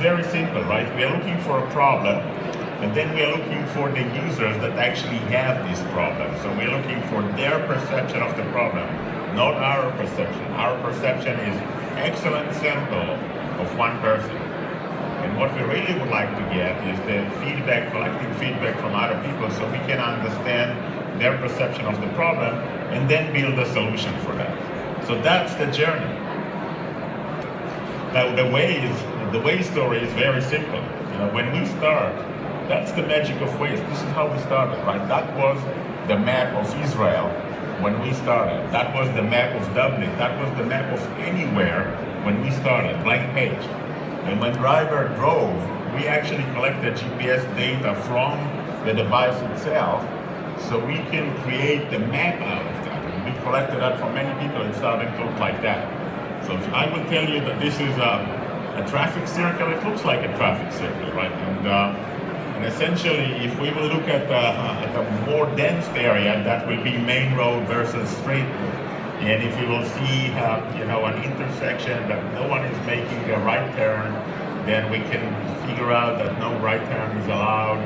very simple, right? We are looking for a problem, and then we are looking for the users that actually have this problem. So we're looking for their perception of the problem, not our perception. Our perception is excellent sample of one person. And what we really would like to get is the feedback, collecting feedback from other people so we can understand their perception of the problem and then build a solution for that. So that's the journey. Now the way story is very simple. When we start, that's the magic of Waze. This is how we started, right? That was the map of Israel when we started. That was the map of Dublin. That was the map of anywhere when we started, blank page. And when driver drove, we actually collected GPS data from the device itself, so we can create the map out of that. And we collected that from many people and started to look like that. So if I will tell you that this is a traffic circle, it looks like a traffic circle, right? And essentially, if we will look at a more dense area, that will be main road versus street. And if we will see, an intersection that no one is making a right turn, then we can figure out that no right turn is allowed.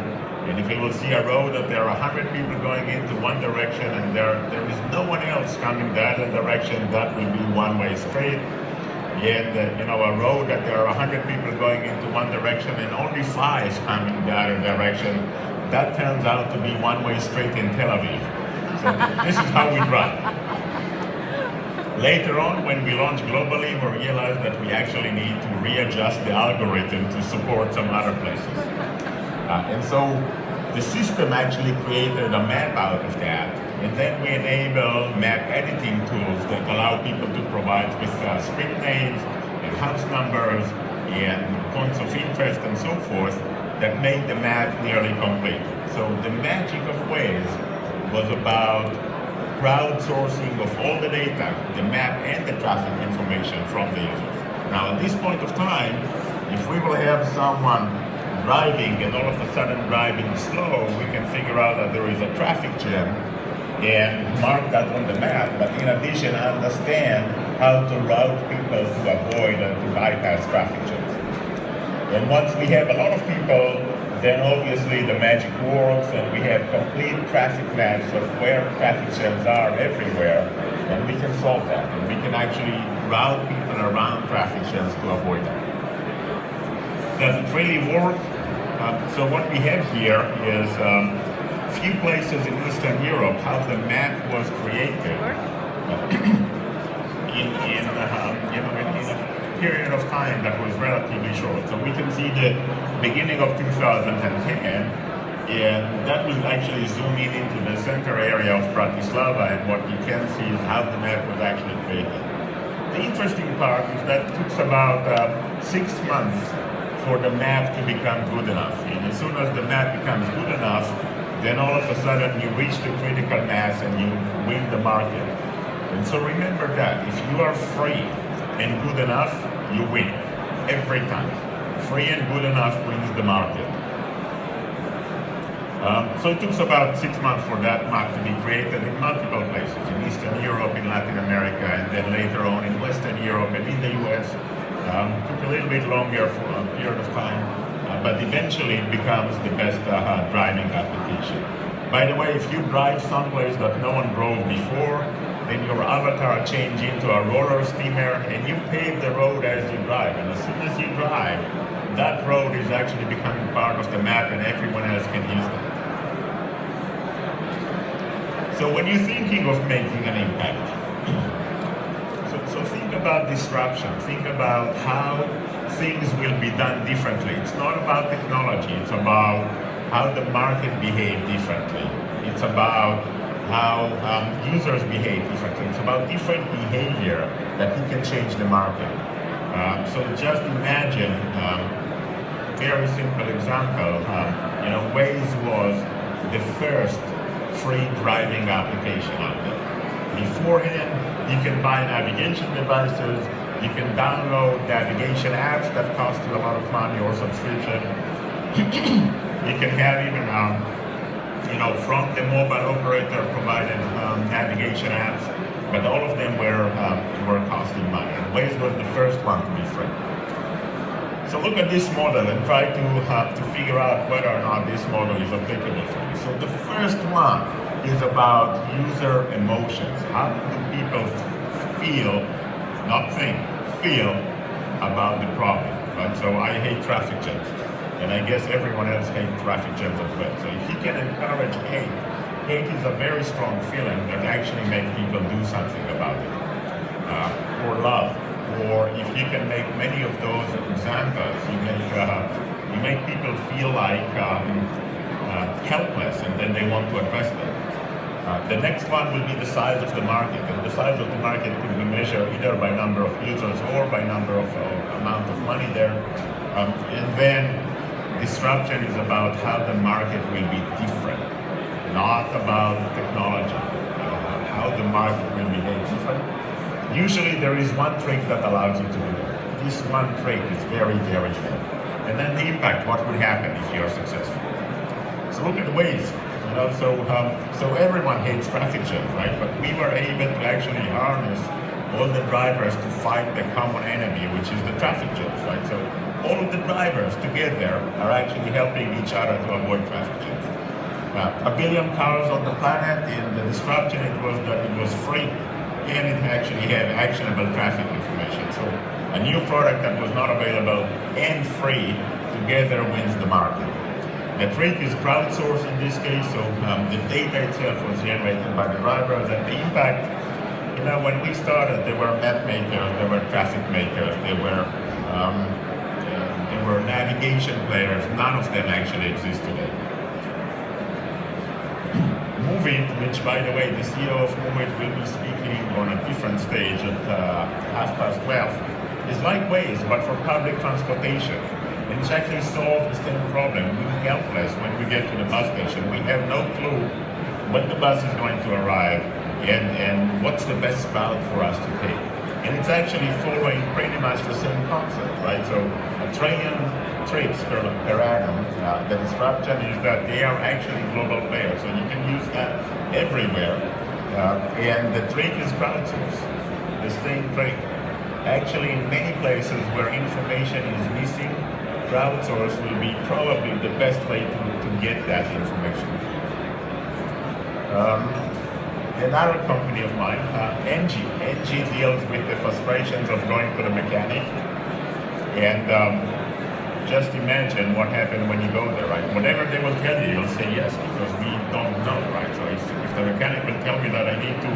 And if we will see a road that there are 100 people going into one direction and there is no one else coming the other direction, that will be one-way street. And a road that there are 100 people going into one direction and only 5 coming the other direction, that turns out to be one-way street in Tel Aviv. So this is how we drive. Later on, when we launched globally, we realized that we actually need to readjust the algorithm to support some other places. And so the system actually created a map out of that. And then we enable map editing tools that allow people to provide with street names and house numbers and points of interest and so forth that make the map nearly complete. So the magic of Waze was about crowdsourcing of all the data, the map and the traffic information from the users. Now at this point of time, if we will have someone driving and all of a sudden driving slow, we can figure out that there is a traffic jam and mark that on the map, but in addition understand how to route people to avoid and to bypass traffic jams. And once we have a lot of people, then obviously the magic works and we have complete traffic maps of where traffic jams are everywhere, and we can solve that. And we can actually route people around traffic jams to avoid them. Does it really work? So what we have here is few places in Eastern Europe how the map was created in a period of time that was relatively short. So we can see the beginning of 2010, and that will actually zoom in into the center area of Bratislava, and what you can see is how the map was actually created. The interesting part is that it took about 6 months for the map to become good enough. And as soon as the map becomes good enough, then all of a sudden you reach the critical mass and you win the market. And so remember that, if you are free and good enough, you win, every time. Free and good enough wins the market. So it took about 6 months for that map to be created in multiple places, in Eastern Europe, in Latin America, and then later on in Western Europe and in the US. Took a little bit longer for a period of time, but eventually it becomes the best driving application. By the way, if you drive someplace that no one drove before, then your avatar changes into a roller steamer and you pave the road as you drive. And as soon as you drive, that road is actually becoming part of the map and everyone else can use it. So when you're thinking of making an impact, so think about disruption, think about how things will be done differently. It's not about technology, it's about how the market behave differently. It's about how users behave differently. It's about different behavior that you can change the market. So just imagine, very simple example, Waze was the first free driving application out there. Beforehand, you can buy navigation devices, you can download navigation apps that cost you a lot of money or subscription. You can have even from the mobile operator provided navigation apps, but all of them were costing money. And Waze was the first one to be free. So look at this model and try to figure out whether or not this model is applicable for you. So the first one is about user emotions. How do people feel, not think, feel about the problem, right? So I hate traffic jams, and I guess everyone else hates traffic jams as well. So if you can encourage hate, hate is a very strong feeling that actually makes people do something about it. Or love, or if you can make many of those examples, you make people feel like helpless, and then they want to address them. The next one will be the size of the market, and the size of the market could be measured either by number of users or by number of amount of money there. And then disruption is about how the market will be different, not about technology, how the market will behave different. Usually there is one trick that allows you to do that. This one trick is very, very good. And then the impact, what would happen if you're successful. So look at the ways. So everyone hates traffic jams, right? But we were able to actually harness all the drivers to fight the common enemy, which is the traffic jams, right? So all of the drivers together are actually helping each other to avoid traffic jams. 1 billion cars on the planet, and the disruption it was that it was free, and it actually had actionable traffic information. So a new product that was not available and free together wins the market. The trick is crowdsourced in this case, so the data itself was generated by the drivers, and the impact, when we started, there were map makers, there were traffic makers, there were navigation players. None of them actually exist today. Moving, which by the way, the CEO of Movit will be speaking on a different stage at 12:30, is like Waze, but for public transportation. And it's actually solved the same problem. We're helpless when we get to the bus station. We have no clue when the bus is going to arrive and what's the best route for us to take. And it's actually following pretty much the same concept, right? So a trillion trips per annum. The disruption is that they are actually global players, so you can use that everywhere. And the trick is crowdsource, the same trick. Actually, in many places where information is missing, crowdsource will be probably the best way to get that information. Another company of mine, NG deals with the frustrations of going to the mechanic. And just imagine what happened when you go there, right? Whatever they will tell you, you'll say yes, because we don't know, right? So if the mechanic will tell me that I need to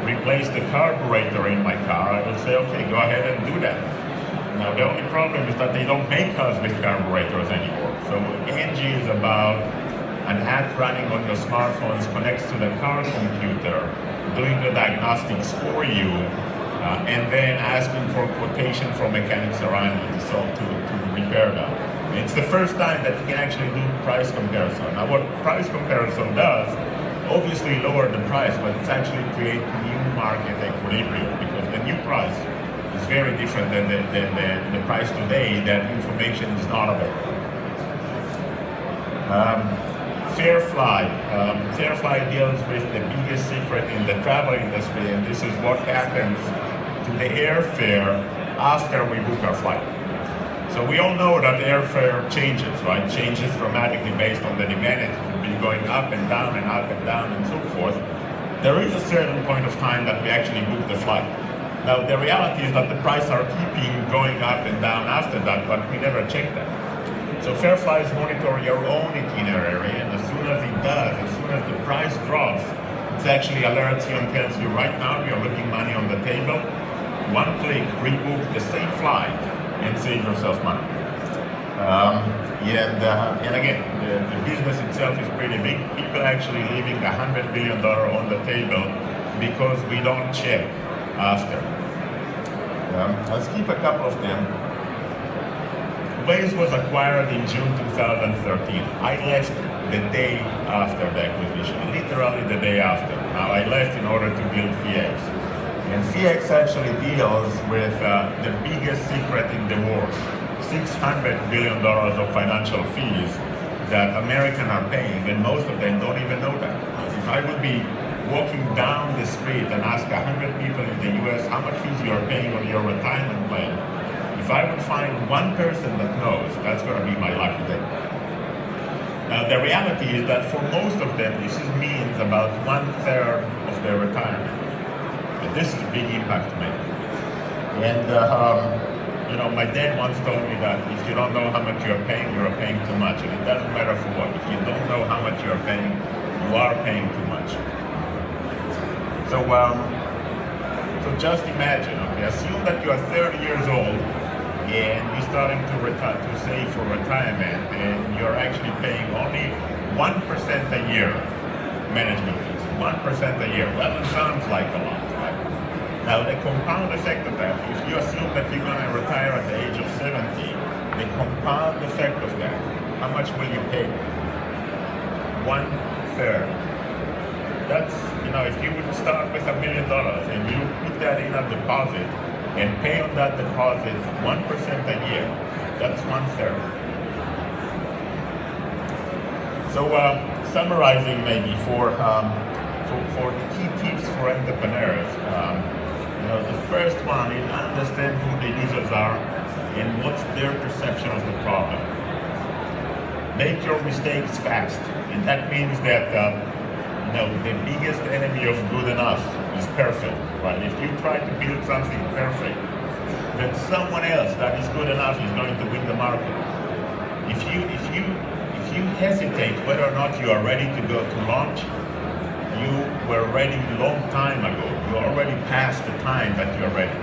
replace the carburetor in my car, I will say, okay, go ahead and do that. Now, the only problem is that they don't make cars with carburetors anymore. So NG is about an app running on your smartphones, connects to the car computer, doing the diagnostics for you, and then asking for quotation from mechanics around you to repair them. And it's the first time that you can actually do price comparison. Now, what price comparison does, obviously lower the price, but it's actually create new market equilibrium, because the new price is very different than the price today. That information is not available. Fairfly deals with the biggest secret in the travel industry, and this is what happens to the airfare after we book our flight. So we all know that airfare changes, right? Changes dramatically based on the demand. It could be going up and down and up and down and so forth. There is a certain point of time that we actually book the flight. Now, the reality is that the prices are keeping going up and down after that, but we never check that. So Fairfly is monitoring your own itinerary, and as soon as it does, as soon as the price drops, it actually alerts you and tells you, right now you're leaving money on the table. One click, rebook the same flight and save yourself money. And again, the business itself is pretty big. People actually leaving $100 billion on the table because we don't check after. I'll skip a couple of them. Waze was acquired in June 2013. I left the day after the acquisition, literally the day after. Now, I left in order to build FX. And FX actually deals with the biggest secret in the world, $600 billion of financial fees that Americans are paying, and most of them don't even know that. If I would be walking down the street and ask 100 people in the US how much fees you are paying on your retirement plan, if If I would find one person that knows, that's going to be my lucky day. Now, the reality is that for most of them, this means about 1/3 of their retirement. And this is a big impact to make. And, my dad once told me that if you don't know how much you're paying too much. And it doesn't matter for what. If you don't know how much you're paying, you are paying too much. So just imagine, okay, assume that you are 30 years old and you're starting to save for retirement, and you're actually paying only 1% a year management fees. 1% a year. Well, it sounds like a lot, right? Now, the compound effect of that, if you assume that you're going to retire at the age of 70, the compound effect of that, how much will you pay? 1/3. That's, if you would start with $1 million and you put that in a deposit and pay on that deposit 1% a year, that's 1/3. So summarizing maybe for the key tips for entrepreneurs, the first one is understand who the users are and what's their perception of the problem. Make your mistakes fast, and that means that the biggest enemy of good enough is perfect, right? If you try to build something perfect, then someone else that is good enough is going to win the market. If you hesitate whether or not you are ready to go to launch, you were ready a long time ago. You already passed the time that you're ready.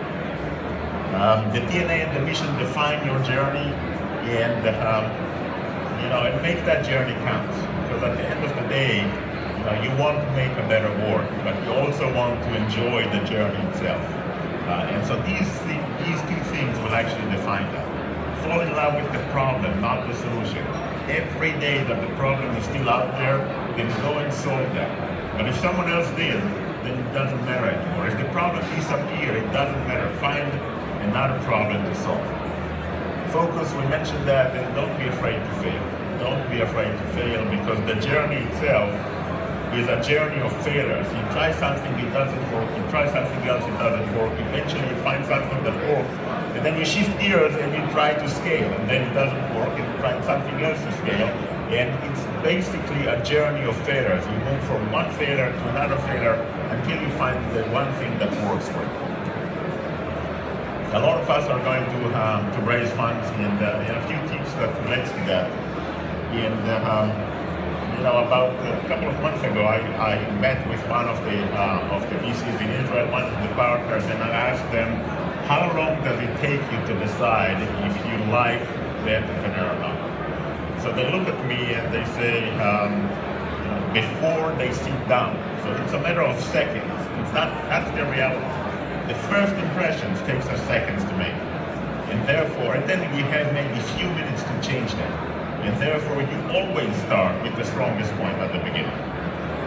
The DNA and the mission define your journey, and and make that journey count. Because at the end of the day, you want to make a better world, but you also want to enjoy the journey itself. And so these two things will actually define that. Fall in love with the problem, not the solution. Every day that the problem is still out there, then go and solve that. But if someone else did, then it doesn't matter anymore. If the problem disappears, it doesn't matter. Find another problem to solve. Focus, we mentioned that, and don't be afraid to fail. Don't be afraid to fail, because the journey itself is a journey of failures. You try something, it doesn't work. You try something else, it doesn't work. Eventually you find something that works, and then you shift gears and you try to scale, and then it doesn't work, and you try something else to scale. And it's basically a journey of failures. You move from one failure to another failure until you find the one thing that works for you. A lot of us are going to raise funds, and a few tips that relates to that. And about a couple of months ago, I met with one of the VCs in Israel, one of the partners, and I asked them, how long does it take you to decide if you like the entrepreneur or not? So they look at me and they say, before they sit down. So it's a matter of seconds. That's the reality. The first impressions takes us seconds to make. And then we have maybe a few minutes to change them. And therefore, you always start with the strongest point at the beginning.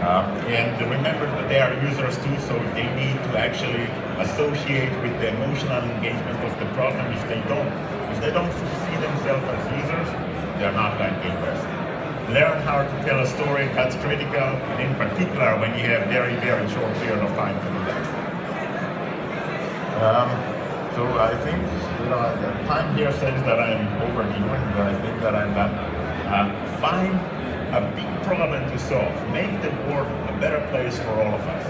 And remember that they are users too, so they need to actually associate with the emotional engagement of the problem. If they don't see themselves as users, they're not going to invest. Learn how to tell a story. That's critical, and in particular when you have very, very short period of time to do that. So I think the time here says that I'm overdoing, but I think that I'm done. Find a big problem to solve. Make the world a better place for all of us.